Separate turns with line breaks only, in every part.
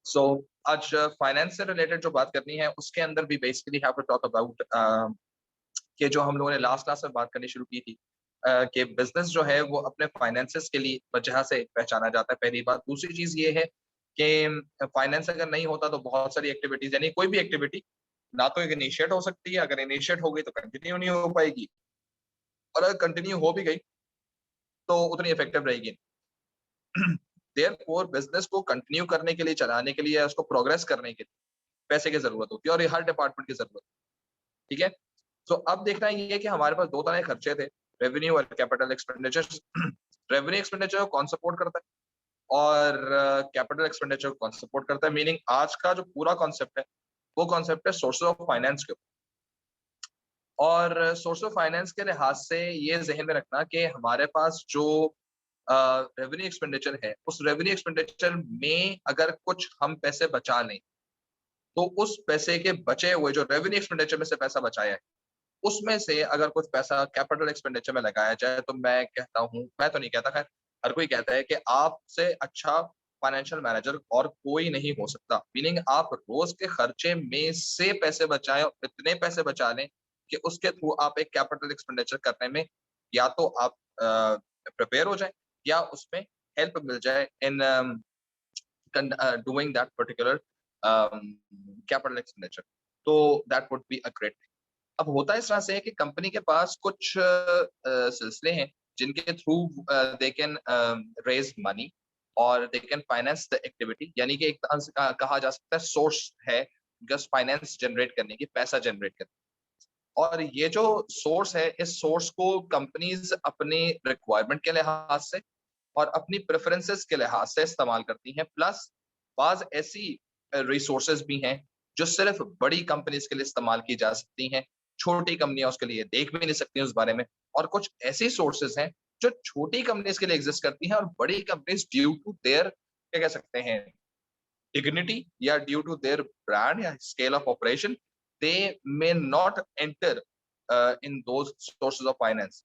सो आज फाइनेंस से रिलेटेड जो बात करनी है उसके अंदर भी basically have to talk about कि जो हम लोगों ने लास्ट क्लास में बात करनी शुरू की थी कि बिजनेस जो है वो अपने फाइनेंसेस के लिए वजह से पहचाना जाता है। पहली बात। दूसरी चीज ये है कि फाइनेंस अगर नहीं होता तो बहुत सारी एक्टिविटीज, यानी कोई भी एक्टिविटी ना तो इनिशिएट हो सकती है, अगर इनिशिएट हो गई तो कंटिन्यू नहीं हो पाएगी, और अगर कंटिन्यू हो भी गई तो उतनी इफेक्टिव रहेगी। देयरफॉर बिजनेस को कंटिन्यू करने के लिए, चलाने के लिए, उसको प्रोग्रेस करने के लिए पैसे की जरूरत होती है, और ये हर डिपार्टमेंट की जरूरत है। ठीक है। तो अब देखना ये है कि हमारे पास दो तरह के खर्चे थे, रेवेन्यू और कैपिटल एक्सपेंडिचर। रेवेन्यू एक्सपेंडिचर को कौन सपोर्ट करता है और कैपिटल एक्सपेंडिचर को कौन सपोर्ट करता है। मीनिंग आज का जो पूरा कॉन्सेप्ट है वो कॉन्सेप्ट है सोर्सेज ऑफ फाइनेंस के ऊपर। और सोर्स ऑफ फाइनेंस के लिहाज से ये जहन में रखना कि हमारे पास जो रेवेन्यू एक्सपेंडिचर है, उस रेवेन्यू एक्सपेंडिचर में अगर कुछ हम पैसे बचा लें तो उस पैसे के बचे हुए, जो रेवेन्यू एक्सपेंडिचर में से पैसा बचाया है, उसमें से अगर कुछ पैसा कैपिटल एक्सपेंडिचर में लगाया जाए तो मैं कहता हूं, मैं तो नहीं कहता, खैर हर कोई कहता है कि आपसे अच्छा फाइनेंशियल मैनेजर और कोई नहीं हो सकता। मीनिंग आप रोज के खर्चे में से पैसे बचाएं और इतने पैसे बचा लें कि उसके थ्रू आप एक कैपिटल एक्सपेंडिचर करने में या तो आप प्रिपेयर हो जाए या उसमें हेल्प मिल जाए in doing that particular capital expenditure. तो that would be a great. अब होता इस तरह से है कि कंपनी के पास कुछ सिलसिले हैं जिनके through they can raise money और they can finance the activity, यानी कि एक तरह से कहा जा सकता है सोर्स है जस्ट फाइनेंस जनरेट करने की, पैसा जनरेट करने की। और ये जो सोर्स है, इस सोर्स को कंपनीज अपनी रिक्वायरमेंट के लिहाज से और अपनी प्रेफरेंसेस के लिहाज से इस्तेमाल करती हैं। प्लस बाज ऐसी रिसोर्सेज भी हैं जो सिर्फ बड़ी कंपनीज के लिए इस्तेमाल की जा सकती हैं, छोटी कंपनियां उसके लिए देख भी नहीं सकती उस बारे में। और कुछ ऐसी सोर्सेज हैं जो छोटी कंपनीज के लिए एग्जिस्ट करती हैं और बड़ी कंपनीज ड्यू टू देयर, क्या कह सकते हैं, डिग्निटी या ड्यू टू देयर ब्रांड या scale of operation, they may not enter in those sources of finance.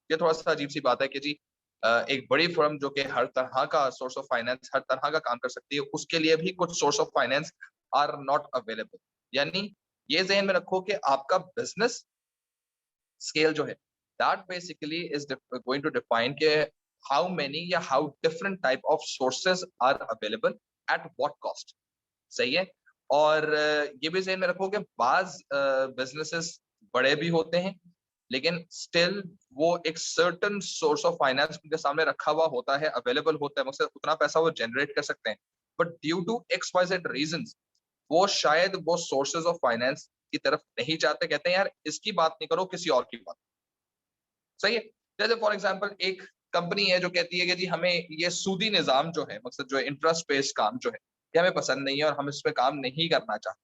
ये थोड़ा सा अजीब सी बात है कि जी एक बड़ी फर्म जो कि हर तरह का सोर्स ऑफ फाइनेंस, हर तरह का काम कर सकती है, उसके लिए भी कुछ source of finance are not available. यानी ये ज़हन में रखो कि आपका बिजनेस स्केल जो है, that basically is going to define के हाउ मेनी या how different type of sources are available at what cost. सही है। और ये भी ज़हन में रखो कि बाज बिजनेसेस बड़े भी होते हैं लेकिन स्टिल वो एक सर्टन सोर्स ऑफ फाइनेंस उनके सामने रखा हुआ होता है, अवेलेबल होता है, मकसद उतना पैसा वो जनरेट कर सकते हैं। But due to X Y Z reasons वो शायद वो सोर्सेज ऑफ फाइनेंस की तरफ नहीं जाते, कहते हैं यार इसकी बात नहीं करो, किसी और की बात। सही है। जैसे फॉर एग्जाम्पल एक कंपनी है जो कहती है कि जी हमें ये सूदी निजाम जो है, मकसद जो इंटरेस्ट बेस्ड काम जो है, ये हमें पसंद नहीं है और हम इस पे काम नहीं करना चाहते,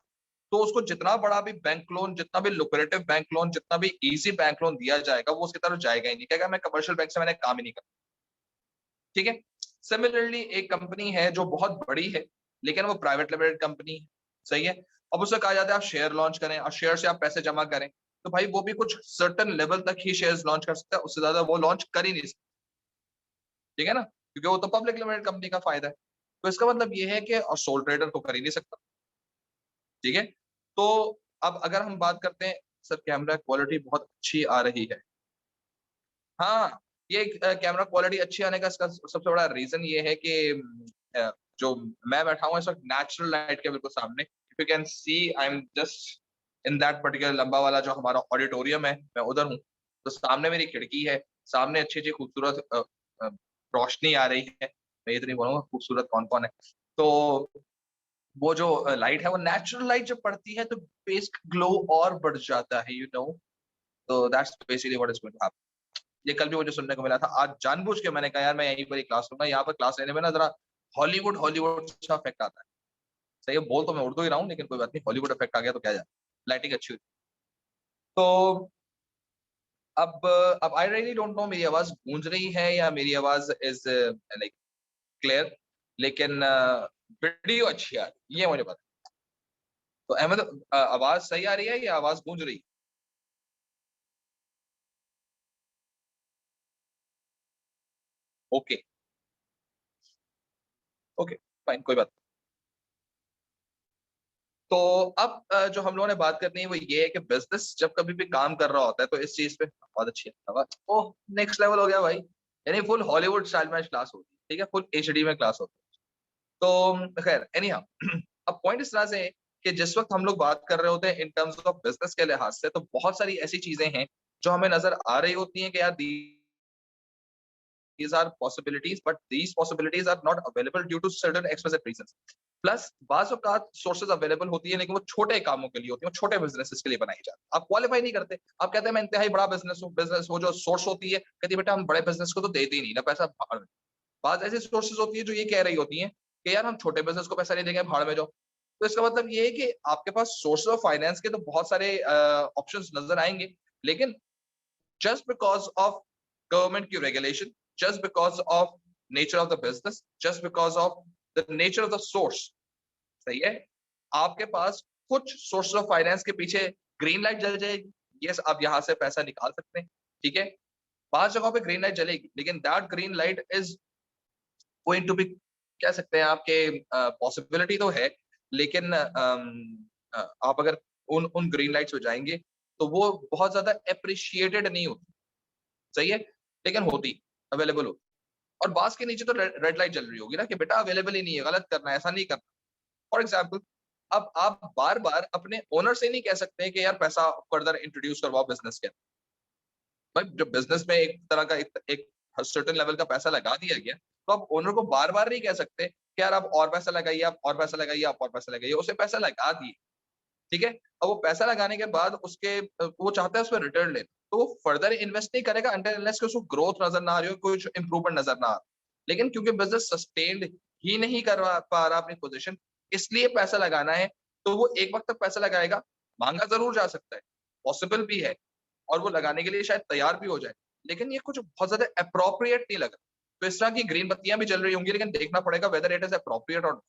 तो उसको जितना बड़ा भी बैंक लोन, जितना भी लुक्रेटिव बैंक लोन, जितना भी इजी बैंक लोन दिया जाएगा वो उसकी तरफ जाएगा ही नहीं, कहेगा मैं कमर्शियल बैंक से मैंने काम ही नहीं करना। ठीक है। सिमिलरली एक कंपनी है जो बहुत बड़ी है लेकिन वो प्राइवेट लिमिटेड कंपनी है। सही है। अब उसे कहा जाता है आप शेयर लॉन्च करें और शेयर से आप पैसे जमा करें, तो भाई वो भी कुछ सर्टन लेवल तक ही शेयर्स लॉन्च कर सकता है, उससे ज्यादा वो लॉन्च कर ही नहीं सकता। ठीक है ना, क्योंकि वो तो पब्लिक लिमिटेड कंपनी का फायदा है। तो इसका मतलब ये है कि और सोल ट्रेडर तो कर ही नहीं सकता। ठीक है। तो अब अगर हम बात करते हैं, सर कैमरा क्वालिटी बहुत अच्छी आ रही है। हाँ, ये कैमरा क्वालिटी अच्छी आने का इसका सबसे बड़ा रीजन ये है कि जो मैं बैठा हूँ इस वक्त नेचुरल लाइट के बिल्कुल सामने। If you can see I am just in that particular लंबा वाला जो हमारा ऑडिटोरियम है, मैं उधर हूँ। तो सामने मेरी खिड़की है, सामने अच्छी अच्छी खूबसूरत रोशनी आ रही है। मैं ये तो नहीं बोलूंगा खूबसूरत कौन कौन है। तो वो जो लाइट है, वो नेचुरल लाइट जब पड़ती है तो बेस ग्लो और बढ़ जाता है, यू नो। तो that's basically what is going to happen. ये कल भी मुझे सुनने को मिला था। आज जानबूझ के मैंने कहा यार मैं यहीं पर ही क्लास लूंगा, यहाँ पर क्लास लेने में ना जरा हॉलीवुड हॉलीवुड सा इफेक्ट आता है। सही है, बोल तो मैं उर्दू ही रहा हूँ लेकिन कोई बात नहीं, हॉलीवुड इफेक्ट आ गया तो क्या जाए, लाइटिंग अच्छी हुई। तो अब आई रियली डोंट नो मेरी आवाज गूंज रही है या मेरी आवाज इज लाइक क्लियर, लेकिन वीडियो अच्छी आ रही है ये मुझे पता है। तो अहमद, आवाज सही आ रही है या आवाज गूंज रही है? ओके। ओके, फाइन, कोई बात नहीं। तो अब जो हम लोगों ने बात करनी है वो ये है कि बिजनेस जब कभी भी काम कर रहा होता है तो इस चीज पे बहुत अच्छी है। ओह, नेक्स्ट लेवल हो गया भाई, यानी फुल हॉलीवुड स्टाइल में क्लास होती है, ठीक है, फुल एचडी में क्लास होती है। तो खैर एनी हाउ, अब पॉइंट इस तरह से है कि जिस वक्त हम लोग बात कर रहे होते हैं इन टर्म्स ऑफ बिजनेस के लिहाज से, तो बहुत सारी ऐसी चीजें हैं जो हमें नजर आ रही होती हैं कि यार these are possibilities, but these possibilities are not available due to certain explicit reasons. Plus बाज औकात सोर्सेज अवेलेबल होती है लेकिन वो छोटे कामों के लिए होती है, वो छोटे बिजनेसेस के लिए बनाई जाती है। आप क्वालिफाई नहीं करते, आप कहते हैं मैं इंतहाई बड़ा बिजनेस हूँ, बिजनेस वो जो सोर्स होती है कहती है बेटा हम बड़े बिजनेस को तो देते ही नहीं ना पैसा, भाड़ में। बात ऐसी सोर्सेज होती है जो ये कह रही होती है कि यार हम छोटे बिजनेस को पैसा नहीं देंगे, भाड़ में जाओ। तो इसका मतलब ये है कि आपके पास सोर्स ऑफ फाइनेंस के तो बहुत सारे ऑप्शंस नजर आएंगे, लेकिन just because of government की regulation, just because of nature of the business, just because of the nature of the source, सही है, आपके पास कुछ सोर्स ऑफ फाइनेंस के पीछे ग्रीन लाइट जल जाएगी, यस आप यहां से पैसा निकाल सकते हैं, ठीक है। 5 जगहों पे ग्रीन लाइट जलेगी, लेकिन that green light is going to be, कह सकते हैं आपके पॉसिबिलिटी तो है, लेकिन आप अगर उन उन ग्रीन लाइट्स पे जाएंगे तो वो बहुत ज्यादा अप्रिशिएटेड नहीं होती, सही है, लेकिन होती, अवेलेबल होती। और बास के नीचे तो रेड लाइट जल रही होगी ना कि बेटा अवेलेबल ही नहीं है, गलत करना है, ऐसा नहीं करना। फॉर एग्जाम्पल, अब आप बार बार अपने ओनर से नहीं कह सकते कि यार पैसा फर्दर इंट्रोड्यूस करवाओ बिजनेस के। भाई जब बिजनेस में एक तरह का एक सर्टेन लेवल का पैसा लगा दिया गया, तो आप ओनर को बार बार नहीं कह सकते कि यार आप और पैसा लगाइए, आप और पैसा लगाइए, आप और पैसा लगाइए। उसे पैसा लगा दिए, ठीक है, अब वो पैसा लगाने के बाद उसके वो चाहता है उसमें रिटर्न ले, तो वो फर्दर इन्वेस्ट नहीं करेगा अनटिल अनलेस कि उसको ग्रोथ नजर ना आ रही हो, कुछ इंप्रूवमेंट नजर ना आ रहा। लेकिन क्योंकि बिजनेस सस्टेन्ड ही नहीं कर पा रहा अपनी पोजीशन, इसलिए पैसा लगाना है, तो वो एक वक्त तक पैसा लगाएगा, मांगा जरूर जा सकता है, पॉसिबल भी है, और वो लगाने के लिए शायद तैयार भी हो जाए, लेकिन ये कुछ बहुत ज्यादा अप्रोप्रिएट नहीं लगा। तो इस तरह की ग्रीन बत्तियां भी चल रही होंगी, लेकिन देखना पड़ेगा वेदर इट इज अप्रोप्रिएट और।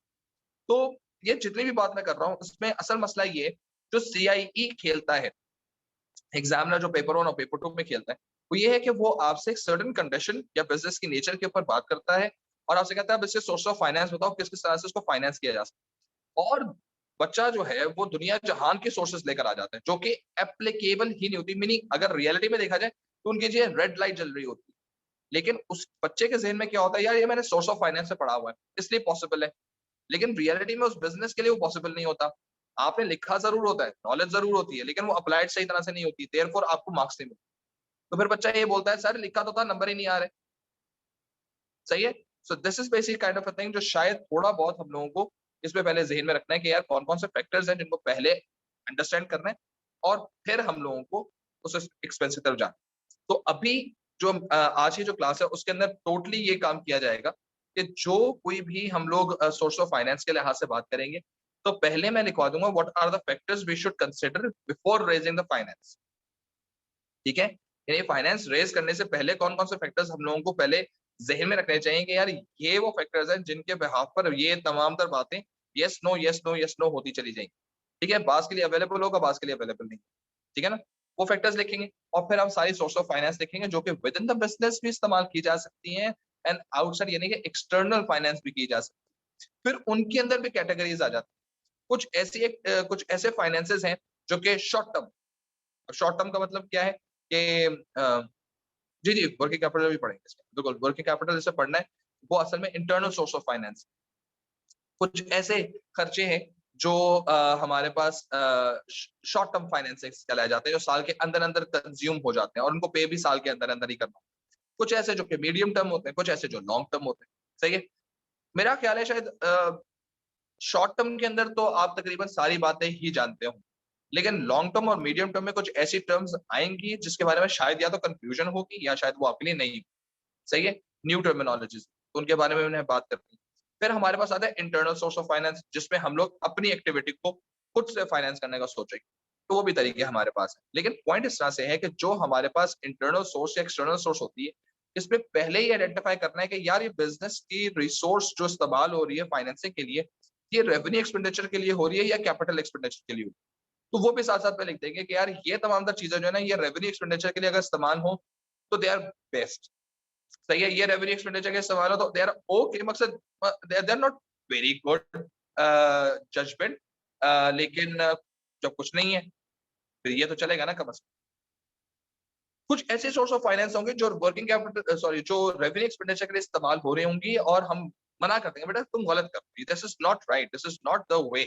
तो ये जितनी भी बात मैं कर रहा हूँ उसमें असल मसला ये, जो सीआईई खेलता है, एग्जामिनर जो पेपर 1 और पेपर 2 में खेलता है, वो ये है कि वो आपसे एक सर्टेन कंडीशन या बिजनेस की नेचर के ऊपर बात करता है और आपसे कहता है अब इससे सोर्स ऑफ फाइनेंस बताओ, किस किस तरह से उसको फाइनेंस किया जा सकता है। और बच्चा जो है वो दुनिया जहान के सोर्सेस लेकर आ जाता है जो कि एप्लीकेबल ही नहीं होती, मीनिंग अगर रियलिटी में देखा जाए तो उनकी जो रेड लाइट जल रही होती है, लेकिन उस बच्चे के जहन में क्या होता है, यार ये मैंने सोर्स ऑफ फाइनेंस से पढ़ा हुआ है इसलिए पॉसिबल है, लेकिन रियलिटी में उस बिजनेस के लिए वो पॉसिबल नहीं होता। आपने लिखा जरूर होता है, नॉलेज जरूर होती है, लेकिन वो अप्लाइड सही तरह से नहीं होती, देयरफॉर आपको मार्क्स नहीं मिलते। तो फिर बच्चा ये बोलता है सर लिखा तो था, नंबर ही नहीं आ रहे, सही है। So this is basic kind of a thing जो शायद थोड़ा बहुत हम लोगों को इसमें पहले जहन में रखना है कि यार कौन कौन से फैक्टर्स हैं जिनको पहले अंडरस्टैंड करना है और फिर हम लोगों को उस एक्सपेंस की तरफ जाना है। तो अभी जो आज की जो क्लास है उसके अंदर टोटली ये काम किया जाएगा कि जो कोई भी हम लोग सोर्स ऑफ फाइनेंस के लिहाज से बात करेंगे, तो पहले मैं लिखवा दूंगा what are the factors we should consider before raising the finance, ठीक है। यानी फाइनेंस रेज करने से पहले कौन कौन से फैक्टर्स हम लोगों को पहले जहन में रखने चाहिए कि यार ये वो फैक्टर्स हैं जिनके बिहाफ पर ये तमाम तर बातें yes no yes no yes no होती चली जाएंगी, ठीक है। बास के लिए अवेलेबल होगा, बास के लिए अवेलेबल नहीं, ठीक है ना। वो फैक्टर्स लिखेंगे और फिर हम सारी सोर्स ऑफ फाइनेंस लिखेंगे जो कि विद इन द बिजनेस भी इस्तेमाल की जा सकती हैं एंड आउटसाइड यानी कि एक्सटर्नल फाइनेंस भी की जा सकती है। फिर उनके अंदर भी कैटेगरीज आ जाती हैं। कुछ ऐसे फाइनेंसेस हैं जो कि शॉर्ट टर्म का मतलब क्या है कि जी, जी, वर्किंग कैपिटल भी पढ़ेंगे इसमें। बिल्कुल, वर्किंग कैपिटल जैसे पढ़ना है, वो असल में इंटरनल सोर्स ऑफ फाइनेंस। कुछ ऐसे खर्चे हैं जो हमारे पास शॉर्ट टर्म फाइनेंसेस कहलाए जाते हैं, जो साल के अंदर-अंदर कंज्यूम हो जाते हैं और उनको पे भी साल के अंदर-अंदर ही करना। कुछ ऐसे जो कि मीडियम टर्म होते हैं, कुछ ऐसे जो लॉन्ग टर्म होते हैं, सही है? मेरा ख्याल है शायद शॉर्ट टर्म के अंदर तो आप तकरीबन सारी बातें ही जानते हो, लेकिन लॉन्ग टर्म और मीडियम टर्म में कुछ ऐसी टर्म्स आएँगी जिसके बारे में शायद या तो कन्फ्यूजन होगी या शायद वो आपके लिए नई, सही है? न्यू टर्मिनोलॉजीज़, तो उनके बारे में मैंने बात करनी है। फिर हमारे पास आता है इंटरनल सोर्स ऑफ फाइनेंस जिसमें हम लोग अपनी एक्टिविटी को खुद से फाइनेंस करने का सोचेंगे, तो वो भी तरीके हमारे पास हैं। लेकिन पॉइंट इस तरह से है कि जो हमारे पास इंटरनल सोर्स या एक्सटर्नल सोर्स होती है, इसमें पहले ही आइडेंटिफाई करना है कि यार ये बिज़नेस की रिसोर्स जो इस्तेमाल हो रही है फाइनेंसिंग के लिए, ये रेवेन्यू एक्सपेंडिचर के लिए हो रही है या कैपिटल एक्सपेंडिचर के लिए हो रही है। तो वो भी साथ-साथ में लिख देंगे कि यार ये तमाम तर चीज़ें जो है ना, ये रेवेन्यू एक्सपेंडिचर के लिए अगर इस्तेमाल हो, तो दे आर बेस्ट। सही है, ये रेवेन्यू एक्सपेंडिचर के सवाल हो तो दे आर ओके, मकसद they are not very good judgement, लेकिन जब कुछ नहीं है फिर ये तो चलेगा ना कम से कम। कुछ ऐसे सोर्स ऑफ फाइनेंस होंगे जो वर्किंग कैपिटल जो रेवेन्यू एक्सपेंडिचर के लिए इस्तेमाल हो रहे होंगी और हम मना कर देंगे बेटा तुम गलत कर रही, this is not right, this is not the way.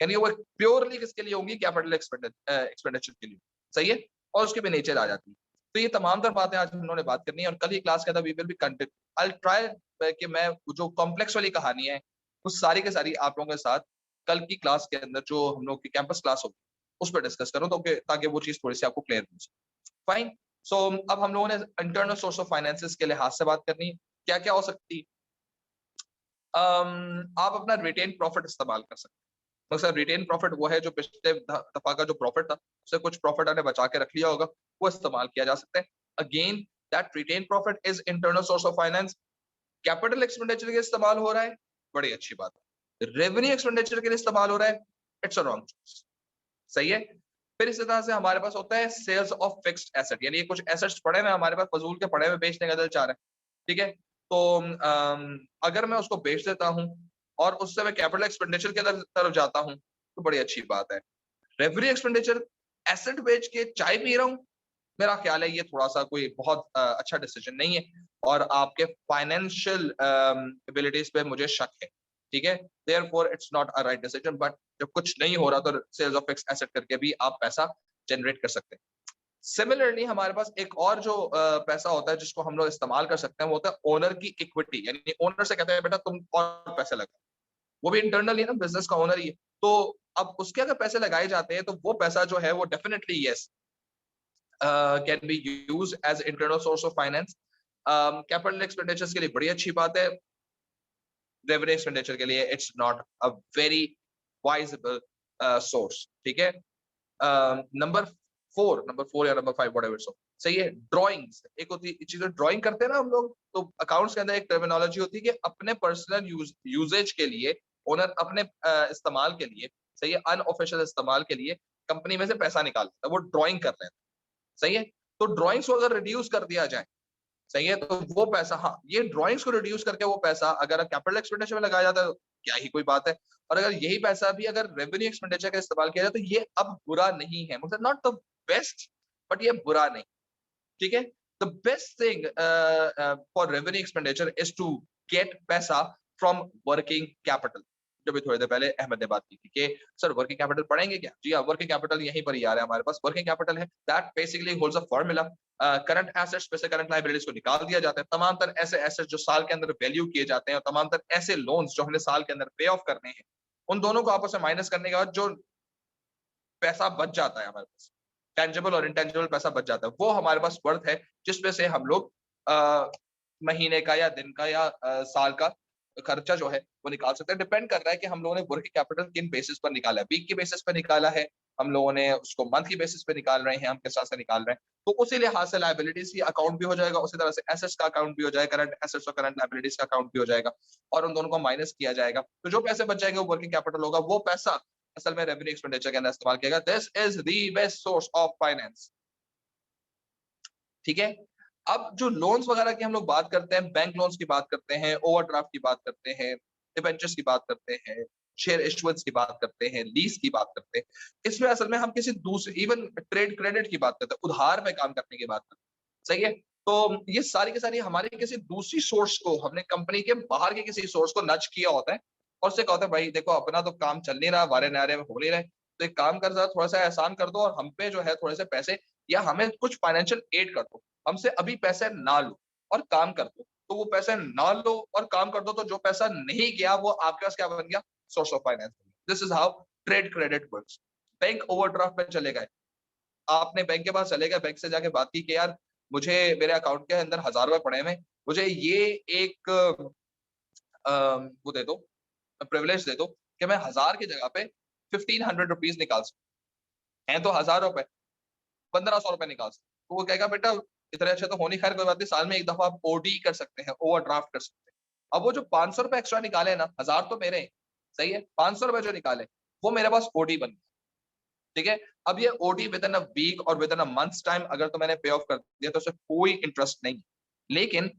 यानी वो प्योरली किसके लिए होंगी, कैपिटल एक्सपेंडिचर के लिए, सही है, और उसके भी नेचर आ जाती है। तो ये तमाम तर बातें आज हम लोगों ने बात करनी है और कल ही क्लास के अंदर we will be continue, I try कि मैं जो कॉम्प्लेक्स वाली कहानी है वो सारी के सारी आप लोगों के साथ कल की क्लास के अंदर जो हम लोग की कैंपस क्लास होगी उस पर डिस्कस करूं, तो ताकि वो चीज थोड़ी सी आपको क्लियर हो जाए। फाइन। सो अब हम लोगों ने इंटरनल सोर्स ऑफ फाइनेंसेस के लिहाज से बात करनी है, क्या क्या हो सकती है। आप अपना रिटेन प्रॉफिट इस्तेमाल कर सकते हैं। तो सर रिटेन प्रॉफिट वो है जो पिछले दफा का जो प्रॉफिट था उससे कुछ प्रॉफिट आपने बचा के रख लिया होगा, वो इस्तेमाल किया जा सकता है। Again that retained profit is internal source of finance. Capital expenditure के लिए इस्तेमाल हो रहा है, बड़ी अच्छी बात है। रेवेन्यू एक्सपेंडिचर के लिए इस्तेमाल हो रहा है, इट्स अ रॉन्ग चॉइस, सही है। फिर इसी तरह से हमारे पास होता है सेल्स ऑफ फिक्स्ड एसेट, यानी कुछ एसेट्स पड़े हुए हमारे पास, फजूल के पड़े हुए बेचने का दिल चाह रहा है, ठीक है। तो अगर मैं उसको बेच देता हूँ और उससे मैं कैपिटल एक्सपेंडिचर की तरफ जाता हूँ तो बड़ी अच्छी बात है। रेवेन्यू एक्सपेंडिचर एसेट बेच के चाय पी रहा हूँ, मेरा ख्याल है ये थोड़ा सा कोई बहुत अच्छा डिसीजन नहीं है और आपके फाइनेंशियल एबिलिटीज पे मुझे शक है, ठीक है। Therefore it's not a right decision, but जब कुछ नहीं हो रहा तो सेल्स ऑफ फिक्स्ड एसेट करके भी आप पैसा जनरेट कर सकते हैं। सिमिलरली हमारे पास एक और जो पैसा होता है जिसको हम लोग इस्तेमाल कर सकते हैं वो होता है ओनर की इक्विटी, यानी ओनर से कहते हैं बेटा तुम और पैसे लगा, वो भी इंटरनली ना, बिजनेस का ओनर ही है। तो अब उसके अगर पैसे लगाए जाते हैं तो वो पैसा जो है वो definitely yes can be use as internal source of finance. Capital expenditures के लिए बड़ी अच्छी बात है, रेवेन्यू एक्सपेंडिचर के लिए it's not a very advisable source, ठीक है। नंबर फोर या नंबर फाइव व्हाटएवर सो सही है। ड्राइंग्स एक होती है चीज, ड्राइंग करते हैं ना हम लोग, तो अकाउंट्स के अंदर एक टर्मिनोलॉजी होती है कि अपने पर्सनल यूजेज के लिए ओनर अपने इस्तेमाल के लिए, सही है, अनऑफिशियल इस्तेमाल के लिए कंपनी में से पैसा निकालता है, वो ड्राइंग कर रहे हैं, सही है। तो ड्राइंग्स को अगर रिड्यूस कर दिया जाए, सही है, तो वो पैसा, हाँ, ये ड्राइंग्स को रिड्यूस करके वो पैसा अगर कैपिटल एक्सपेंडिचर में लगाया जाता है तो क्या ही कोई बात है। और अगर यही पैसा भी अगर रेवेन्यू एक्सपेंडिचर का इस्तेमाल किया जाए तो ये अब बुरा नहीं है, मतलब नॉट द बेस्ट, बट ये बुरा नहीं, ठीक है। The best thing for revenue expenditure is to get पैसा फ्रॉम वर्किंग कैपिटल। जो भी थोड़ी देर पहले अहमद ने बात की थी कि सर वर्किंग कैपिटल पढ़ेंगे क्या, जी हाँ, वर्किंग कैपिटल यहीं पर ही आ रहा है हमारे पास। वर्किंग कैपिटल है that basically holds a formula, current assets में से करंट लायबिलिटीज को निकाल दिया जाता है, तमाम तर ऐसे एसेट्स जो साल के अंदर वैल्यू किए जाते हैं और तमाम तर ऐसे लोन्स जो हमने साल के अंदर पे ऑफ करने हैं, उन दोनों को आपस में माइनस करने के बाद जो पैसा बच जाता है हमारे पास, टेंजिबल और इंटेंजिबल पैसा बच जाता है, वो हमारे पास वर्थ है जिसमें से हम लोग महीने का या दिन का या साल का खर्चा जो है वो निकाल सकते हैं। डिपेंड कर रहा है कि हम लोगों ने वर्किंग कैपिटल किन बेसिस पर निकाला है, वीक के बेसिस पर निकाला है, हम लोगों ने उसको मंथ की बेसिस पे निकाल रहे हैं, हम किस तरह से निकाल रहे हैं, तो उसी लिहाज से लायबिलिटीज की अकाउंट भी हो जाएगा, उसी तरह से एसेट्स का अकाउंट भी हो जाएगा, करंट एसेट्स और करंट लायबिलिटीज का अकाउंट भी हो जाएगा और उन दोनों को माइनस किया जाएगा, तो जो पैसे बच जाएंगे वो वर्किंग कैपिटल होगा, वो पैसा असल में रेवेन्यू एक्सपेंडिचर के अंदर इस्तेमाल किया गया। This is the best source of finance, ठीक है। अब जो लोन्स वगैरह की हम लोग बात करते हैं, बैंक लोन्स की बात करते हैं, ओवरड्राफ्ट की बात करते हैं, डिबेंचर्स की बात करते हैं, शेयर इशुएंस की बात करते हैं, लीज की बात करते हैं, इसमें असल में हम किसी दूसरे, इवन ट्रेड क्रेडिट की बात करते हैं, उधार में काम करने की बात करते हैं, सही है। तो ये सारी की सारी हमारे किसी दूसरी सोर्स को, हमने कंपनी के बाहर के किसी सोर्स को नच किया होता है और उससे कहा होता है भाई देखो अपना तो काम चल नहीं रहा, वारे नारे में हो नहीं रहे, तो एक काम कर, जरा थोड़ा सा एहसान कर दो और हम पे जो है थोड़े से पैसे या हमें कुछ फाइनेंशियल एड कर दो, हमसे अभी पैसे ना लो और काम कर दो। तो वो पैसे ना लो और काम कर दो, तो जो पैसा नहीं गया वो आपके पास क्या बन गया, source of finance. This is how trade credit works. Bank overdraft में चले गए, आपने बैंक के पास चले गए, बैंक से जाके बात की कि यार मुझे मेरे अकाउंट के अंदर 1000 रुपए पड़े हैं, मुझे ये एक वो दे दो, प्रिविलेज दे दो कि मैं 1000 की जगह पे 1500 रुपीज निकाल सकूं, है तो 1000 रुपए, 1500 रुपए निकाल सकते, तो वो कहेगा बेटा इतने अच्छे तो होनी, खैर कोई बात नहीं, साल में एक दफा आप ओडी कर सकते हैं, ओवरड्राफ्ट कर सकते हैं। अब वो जो 500 रुपए एक्स्ट्रा निकाले ना, 1000 तो मेरे हैं, सही है, 500 रुपए जो निकाले वो मेरे पास ओडी बन गया, ठीक है। अब ये OD within a week और within a months time अगर तो मैंने पे ऑफ कर दिया तो उससे कोई इंटरेस्ट नहीं, लेकिन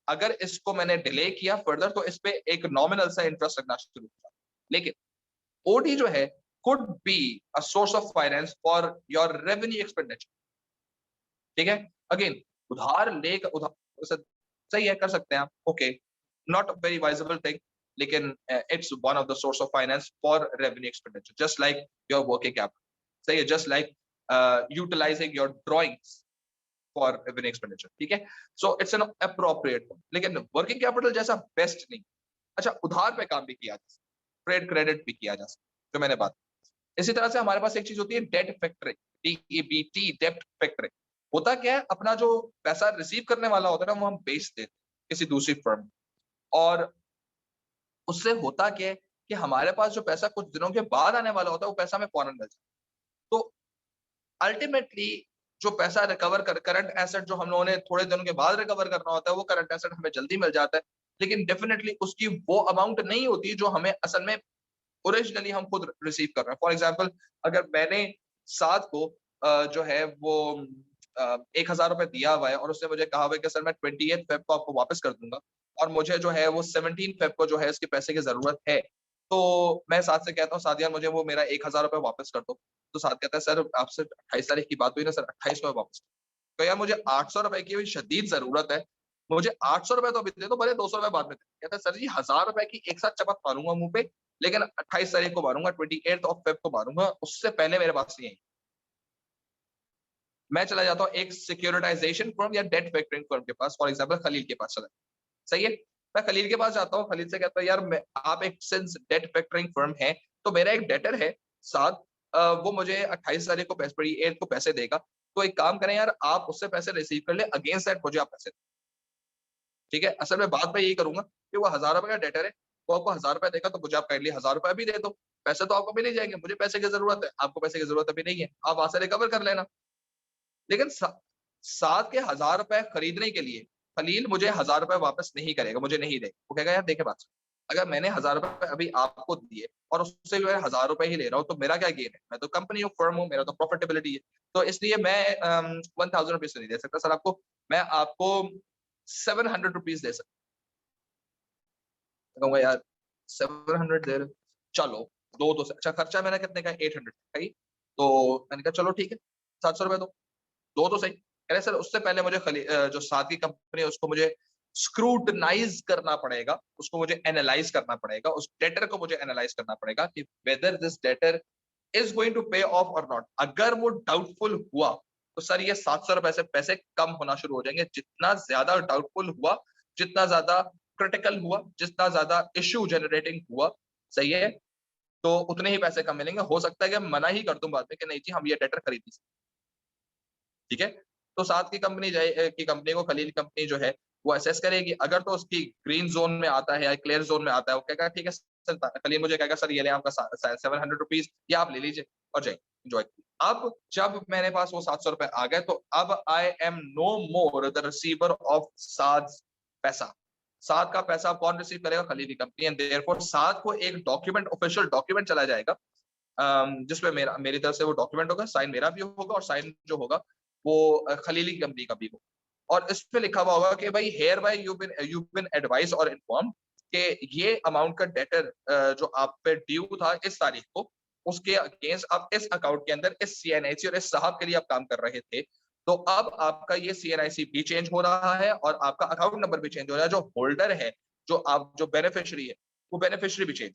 अगर इसको मैंने डिले किया फर्दर तो इस पे एक नॉमिनल सा इंटरेस्ट लगना शुरू हुआ। लेकिन ओडी जो है could be a source of finance for your revenue expenditure. ठीक है, अगेन उधार लेकर सही है, कर सकते हैं आप, okay, not very advisable thing, लेकिन it's one of the source of finance for revenue expenditure, just like your working capital, सही है, just like utilising your drawings for revenue expenditure, ठीक है, सो इट्स एन अप्रोप्रिएट, लेकिन working capital जैसा best नहीं। अच्छा, उधार पे काम भी किया जा सकता, ट्रेड क्रेडिट भी किया जा सकता, जो मैंने बात, इसी तरह से हमारे पास एक चीज होती है debt factoring, DEBT, debt factoring. होता क्या है, अपना जो पैसा रिसीव करने वाला होता है ना, वो हम बेच देते हैं किसी दूसरी फर्म, और उससे होता क्या है कि हमारे पास जो पैसा कुछ दिनों के बाद आने वाला होता है, वो पैसा हमें फौरन मिल जाता है। तो अल्टीमेटली जो पैसा रिकवर कर, करंट एसेट जो हम लोगों ने थोड़े दिनों के बाद रिकवर करना होता है, वो करंट एसेट हमें जल्दी मिल जाता है, लेकिन डेफिनेटली उसकी वो अमाउंट नहीं होती जो हमें असल में ओरिजिनली हम खुद रिसीव कर रहे हैं। फॉर एग्जाम्पल, अगर मैंने साथ को जो है वो 1,000 रुपए दिया हुआ है और उसने मुझे कहा हुआ है कि सर मैं 28 फेब को आपको वापस कर दूंगा, और मुझे जो है वो 17 फेब को जो है इसके पैसे की जरूरत है, तो मैं साथ से कहता हूँ, साथ यार मुझे वो मेरा 1,000 रुपए वापस कर दो। तो साथ कहता है सर आपसे 28 तारीख की बात हुई ना सर, 28 में वापस। तो यार मुझे 800 रुपए की शदीद जरूरत है, मुझे 800 रुपए तो अभी दे दो, भले 200 रुपए बाद में दे। कहता है सर जी 1,000 रुपए की एक साथ चपत मारूंगा मुंह पे, लेकिन 28 तारीख को मारूंगा, 28 ऑफ फेब को मारूंगा, उससे पहले मेरे पास नहीं है। मैं चला जाता हूँ एक सिक्योरिटाइजेशन फर्म या डेट फैक्टरिंग फर्म के पास, फॉर एग्जाम्पल खलील के पास चला, सही है, मैं खलील के पास जाता हूँ, खलील से कहता है यार मैं, आप एक सिंस डेट फैक्टरिंग फर्म है, तो मेरा एक डेटर है साथ, वो मुझे 28 तारीख को पैसे, 28 को पैसे देगा, तो एक काम करें यार, आप उससे पैसे रिसीव कर ले, अगेंस्ट दैट मुझे आप पैसे दें। ठीक है, असल में बात मैं यही करूंगा कि वो 1,000 रुपए का डेटर है, वो आपको 1,000 रुपए देगा, तो मुझे आप काइंडली 1,000 रुपए भी दे दो, पैसे तो आपको मिल ही जाएंगे, मुझे पैसे की जरूरत है, आपको पैसे की जरूरत अभी नहीं है, आप वहां से रिकवर कर लेना। लेकिन साथ के 1,000 रुपए खरीदने के लिए खलील मुझे 1,000 रुपए वापस नहीं करेगा, मुझे नहीं देगा, वो कहेगा यार देखे बात, अगर मैंने 1,000 रुपए अभी आपको दिए और उससे मैं 1,000 रुपए ही ले रहा हूँ, तो मेरा क्या गेन है, मैं तो कंपनी ऑफ फर्म हूँ, मेरा तो प्रॉफिटेबिलिटी है, तो इसलिए मैं 1,000 रुपीज नहीं दे सकता सर आपको, मैं आपको 700 रुपीज दे सकता कहूंगा यार 700 दे रहे हो? चलो दो, तो अच्छा खर्चा मैंने कितने का, 800 का ही, तो मैंने कहा चलो ठीक है 700 रुपए दो तो सही। कह रहे सर उससे पहले मुझे जो साथ की कंपनी है उसको मुझे स्क्रूटनाइज करना पड़ेगा, उसको मुझे एनालाइज करना पड़ेगा, उस डेटर को मुझे एनालाइज करना पड़ेगा कि whether this debtor is going to pay off और नॉट। अगर वो डाउटफुल हुआ तो सर ये 700 रुपए से पैसे कम होना शुरू हो जाएंगे, जितना ज्यादा डाउटफुल हुआ, जितना ज्यादा क्रिटिकल हुआ, जितना ज्यादा इश्यू जनरेटिंग हुआ, सही है, तो उतने ही पैसे कम मिलेंगे। हो सकता है कि मना ही कर दूं बाद में कि नहीं जी हम ये डेटर खरीद नहीं सकते, ठीक है, तो साथ की कंपनी जाए की कंपनी को खलील कंपनी जो है वो असेस करेगी, अगर तो उसकी ग्रीन जोन में आता है या क्लियर जोन में आता है, वो कहेगा ठीक है सर, खलील मुझे कहेगा सर ये ले आपका 700 रुपीज, या आप ले लीजिए और जाइए एंजॉय। अब जब मेरे पास वो 700 रुपए आ गए, तो अब I am no more the receiver of साद पैसा। साथ का पैसा कौन रिसीव करेगा, खलील की कंपनी, एंड देयरफॉर साथ को एक डॉक्यूमेंट, ऑफिशियल डॉक्यूमेंट चला जाएगा, जिसमें मेरी तरफ से वो डॉक्यूमेंट होगा, साइन मेरा भी होगा, और साइन जो होगा वो खलीली कंपनी का भी होगा, और इस पे लिखा हुआ होगा कि भाई hereby you been advice और इन्फॉर्म कि ये अमाउंट का डेटर जो आप पे ड्यू था इस तारीख को, उसके अगेंस्ट आप इस अकाउंट के अंदर इस सीएनआईसी और इस साहब के लिए आप काम कर रहे थे, तो अब आपका ये सीएनआईसी भी चेंज हो रहा है और आपका अकाउंट नंबर भी चेंज हो रहा है, जो होल्डर है, जो बेनिफिशियरी है, वो बेनिफिशियरी भी चेंज,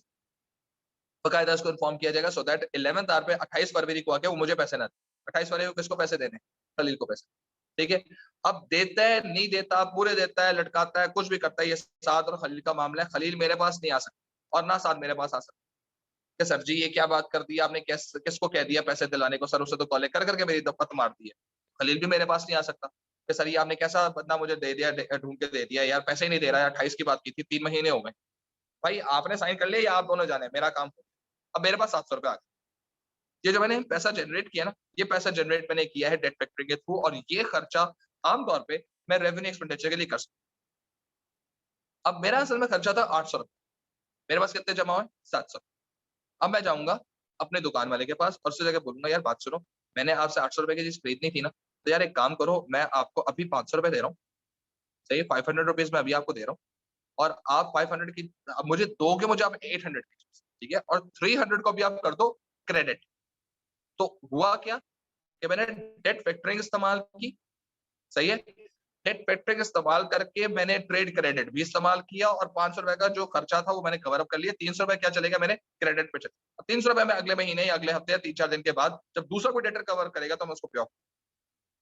बकायदा उसको इन्फॉर्म किया जाएगा, सो दैट 11th आवर पे 28 फरवरी को आके वो मुझे पैसे ना दे। 28 फरवरी को किसको पैसे देने, खलील को पैसे, ठीक है। अब देता है नहीं देता, पूरे देता है लटकाता है, कुछ भी करता है, ये साद और खलील का मामला है। खलील मेरे पास नहीं आ सकता और ना साद मेरे पास आ सकता कि सर जी ये क्या बात कर दी आपने, किसको कह दिया पैसे दिलाने को, सर उससे तो कॉलेक्ट कर करके मेरी दफत मार दी है। खलील भी मेरे पास नहीं आ सकता कि सर ये आपने कैसा बदना मुझे दे दिया, ढूंढ के दे दिया यार, पैसे ही नहीं दे रहा है, 28 की बात की थी, 3 महीने हो गए। भाई आपने साइन कर लिया या आप दोनों जाने, मेरा काम हो, अब मेरे पास 700 रुपए आ गए। ये जो मैंने पैसा जनरेट किया ना, ये पैसा जनरेट मैंने किया है डेट फैक्टरिंग के थ्रू, और ये खर्चा आमतौर पे मैं रेवेन्यू एक्सपेंडिचर के लिए कर सकता हूँ। अब मेरा असल में खर्चा था 800 रुपए, मेरे पास कितने जमा हुए, 700। अब मैं जाऊंगा अपने दुकान वाले के पास और उससे जाकर बोलूंगा यार बात सुनो, मैंने आपसे 800 रुपए की चीज खरीदनी थी ना, तो यार एक काम करो, मैं आपको अभी 500 रुपए दे रहा हूँ, सही है, 500 रुपीज मैं अभी आपको दे रहा हूँ, और आप 500 की, अब मुझे दोगे मुझे आप 800 की चीज, ठीक है, और 300 को भी आप कर दो क्रेडिट। तो हुआ क्या कि मैंने डेट फैक्टरिंग इस्तेमाल की, सही है, डेट फैक्टरिंग इस्तेमाल करके मैंने ट्रेड क्रेडिट भी इस्तेमाल किया और 500 रुपए का जो खर्चा था वो मैंने कवर अप कर लिया। 300 रुपए क्या चलेगा मेरे क्रेडिट पे चले। 300 रुपए में अगले महीने या अगले हफ्ते या 3-4 दिन के बाद जब दूसरा कोई डेटर कवर करेगा तो मैं उसको पे ऑफ।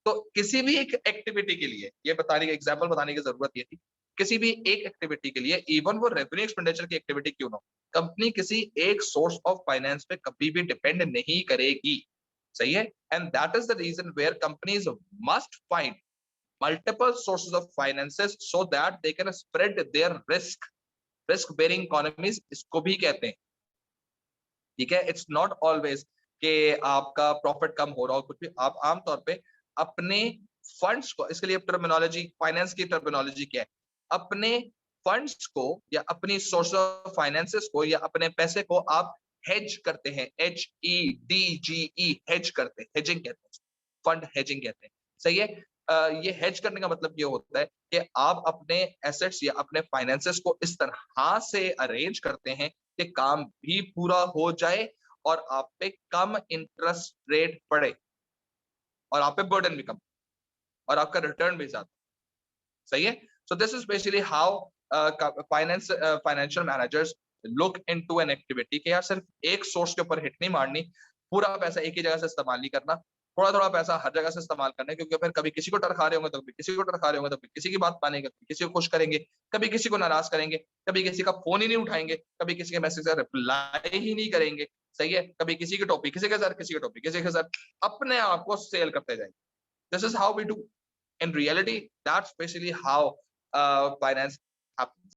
तो किसी भी एक एक्टिविटी के लिए ये बताने का एग्जांपल बताने की जरूरत ये थी, किसी भी एक एक्टिविटी के लिए इवन वो रेवेन्यू एक्सपेंडिचर की एक्टिविटी क्यों ना हो, कंपनी किसी एक सोर्स ऑफ फाइनेंस पे कभी भी डिपेंड नहीं करेगी, सही है। And that is the reason where companies must find multiple sources of finances so that they can spread their risk bearing economies इसको भी कहते हैं, ठीक है। इट्स नॉट ऑलवेज कि आपका प्रॉफिट कम हो रहा हो कुछ भी, आप आमतौर पे अपने फंड्स को, इसके लिए टर्मिनोलॉजी, फाइनेंस की टर्मिनोलॉजी क्या है, अपने फंड्स को या अपनी सोर्स ऑफ फाइनेंसेस को या अपने पैसे को आप हेज करते हैं, HEDGE, हेज करते हैं, हेजिंग कहते हैं, फंड हेजिंग कहते हैं, सही है। ये हेज करने का मतलब ये होता है कि आप अपने एसेट्स या अपने फाइनेंसेस को इस तरह से अरेंज करते हैं कि काम भी पूरा हो जाए और आप पे कम इंटरेस्ट रेट पड़े और आप पे बर्डन भी कम और आपका रिटर्न भी ज्यादा, सही है। So this is basically how financial managers look into an activity कि यार सिर्फ एक सोर्स के ऊपर हिट नहीं मारनी, पूरा पैसा एक ही जगह से इस्तेमाल नहीं करना, थोड़ा थोड़ा पैसा हर जगह से इस्तेमाल करना है, क्योंकि फिर कभी किसी को टरखा रहे होंगे तो कभी किसी को टरखा रहे होंगे तो किसी की बात मानेंगे, किसी को खुश करेंगे, कभी किसी को नाराज करेंगे, कभी किसी का फोन ही नहीं उठाएंगे, कभी किसी के मैसेज का रिप्लाई ही नहीं करेंगे, सही है, कभी किसी की टॉपिक किसी के साथ, किसी के टॉपिक किसी के साथ, अपने आप को सेल करते जाएंगे। This is how we do in reality, that's basically how finance happens.